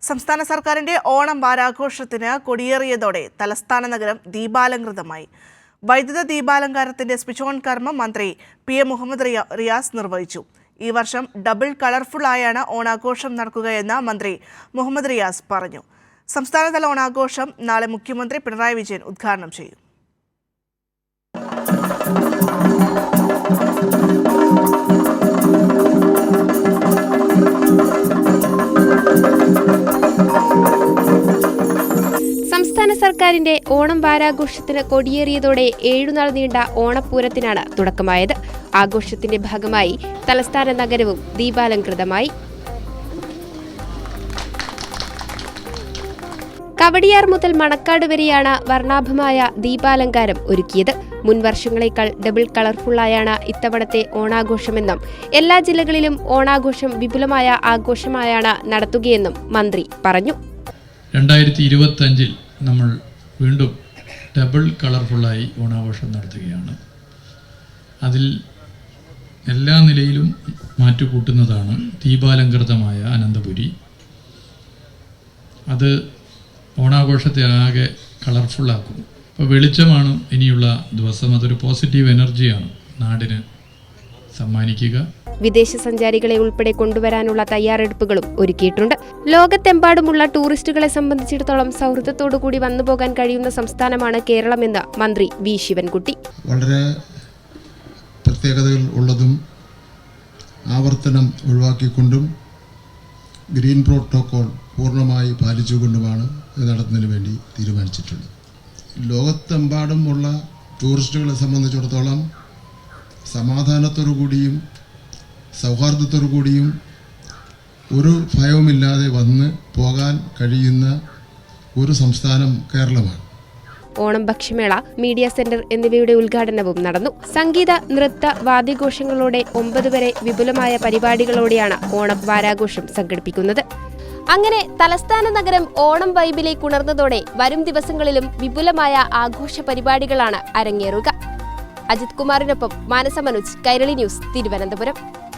സംസ്ഥാന സർക്കാരിന്റെ ഓണം വാരാഘോഷത്തിന് കൊടിയേറിയതോടെ തലസ്ഥാന നഗരം ദീപാലങ്കൃതമായി. വൈദ്യുത ദീപാലങ്കാരത്തിന്റെ സ്വിച്ച് ഓൺ കർമ്മം മന്ത്രി PM മുഹമ്മദ് റിയാസ് നിർവഹിച്ചു. ഈ വർഷം ഡബിൾ കളർഫുൾ ആയാണ് ഓണാഘോഷം നടക്കുകയെന്ന് മന്ത്രി മുഹമ്മദ് റിയാസ് പറഞ്ഞു. സംസ്ഥാനതല ഓണാഘോഷം നാളെ മുഖ്യമന്ത്രി പിണറായി വിജയൻ ഉദ്ഘാടനം ചെയ്യും. സംസ്ഥാന സർക്കാരിന്റെ ഓണം വാരാഘോഷത്തിന് കൊടിയേറിയതോടെ 7 നാൾ നീണ്ട ഓണപ്പൂരത്തിനാണ് തുടക്കമായത്. ആഘോഷത്തിന്റെ ഭാഗമായി തലസ്ഥാന നഗരവും ദീപാലങ്കൃതമായി. കവടിയാർ മുതൽ മണക്കാട് വരെയാണ് വർണ്ണാഭമായ ദീപാലങ്കാരം ഒരുക്കിയത്. മുൻ വർഷങ്ങളേക്കാൾ ഡബിൾ കളർഫുള്ളായാണ് ഇത്തവണത്തെ ഓണാഘോഷമെന്നും എല്ലാ ജില്ലകളിലും ഓണാഘോഷം വിപുലമായ ആഘോഷമായാണ് നടത്തുകയെന്നും മന്ത്രി പറഞ്ഞു. 2025 നമ്മൾ വീണ്ടും ഡബിൾ കളർഫുള്ളായി ഓണാഘോഷം നടത്തുകയാണ്. അതിൽ എല്ലാ നിലയിലും മാറ്റുകൂട്ടുന്നതാണ് ദീപാലങ്കൃതമായ അനന്തപുരി. അത് ഓണാഘോഷത്തെ ആകെ കളർഫുള്ളാക്കും. അപ്പോൾ വെളിച്ചമാണ് ഇനിയുള്ള ദിവസം. അതൊരു പോസിറ്റീവ് എനർജിയാണ് നാടിന് സമ്മാനിക്കുക. വിദേശ സഞ്ചാരികളെ ഉൾപ്പെടെ കൊണ്ടുവരാനുള്ള തയ്യാറെടുപ്പുകളും ഒരുക്കിയിട്ടുണ്ട്. ലോകത്തെമ്പാടുമുള്ള ടൂറിസ്റ്റുകളെ സംബന്ധിച്ചിടത്തോളം സൗഹൃദത്തോടുകൂടി വന്നുപോകാൻ കഴിയുന്ന സംസ്ഥാനമാണ് കേരളമെന്ന് മന്ത്രി വി ശിവൻകുട്ടി. വളരെ പ്രത്യേകതകൾ ഉള്ളതും ആവർത്തനം ഒഴിവാക്കിക്കൊണ്ടും ഗ്രീൻ പ്രോട്ടോകോൾ പൂർണ്ണമായി പാലിച്ചുകൊണ്ടുമാണ് ഇത് നടത്തുന്നതിന് വേണ്ടി തീരുമാനിച്ചിട്ടുള്ളത്. ലോകത്തെമ്പാടുമുള്ള ടൂറിസ്റ്റുകളെ സംബന്ധിച്ചിടത്തോളം സമാധാനത്തോടു കൂടിയും സൗഹാർദ്ദത്തോടു കൂടിയും ഒരു ഭയവുമില്ലാതെ വന്ന് പോകാൻ കഴിയുന്ന ഒരു സംസ്ഥാനം കേരളമാണ്. ഓണം ഭക്ഷ്യമേള, മീഡിയ സെന്റർ എന്നിവയുടെ ഉദ്ഘാടനവും നടന്നു. സംഗീത, നൃത്ത, വാദ്യഘോഷങ്ങളോടെ 9 വരെ വിപുലമായ പരിപാടികളോടെയാണ് ഓണം വാരാഘോഷം സംഘടിപ്പിക്കുന്നത്. അങ്ങനെ തലസ്ഥാന നഗരം ഓണം വൈബിലേക്ക് ഉണർന്നതോടെ വരും ദിവസങ്ങളിലും വിപുലമായ ആഘോഷ പരിപാടികളാണ് അരങ്ങേറുക. അജിത് കുമാറിനൊപ്പം മാനസ മനോജ്, കൈരളി ന്യൂസ്, തിരുവനന്തപുരം.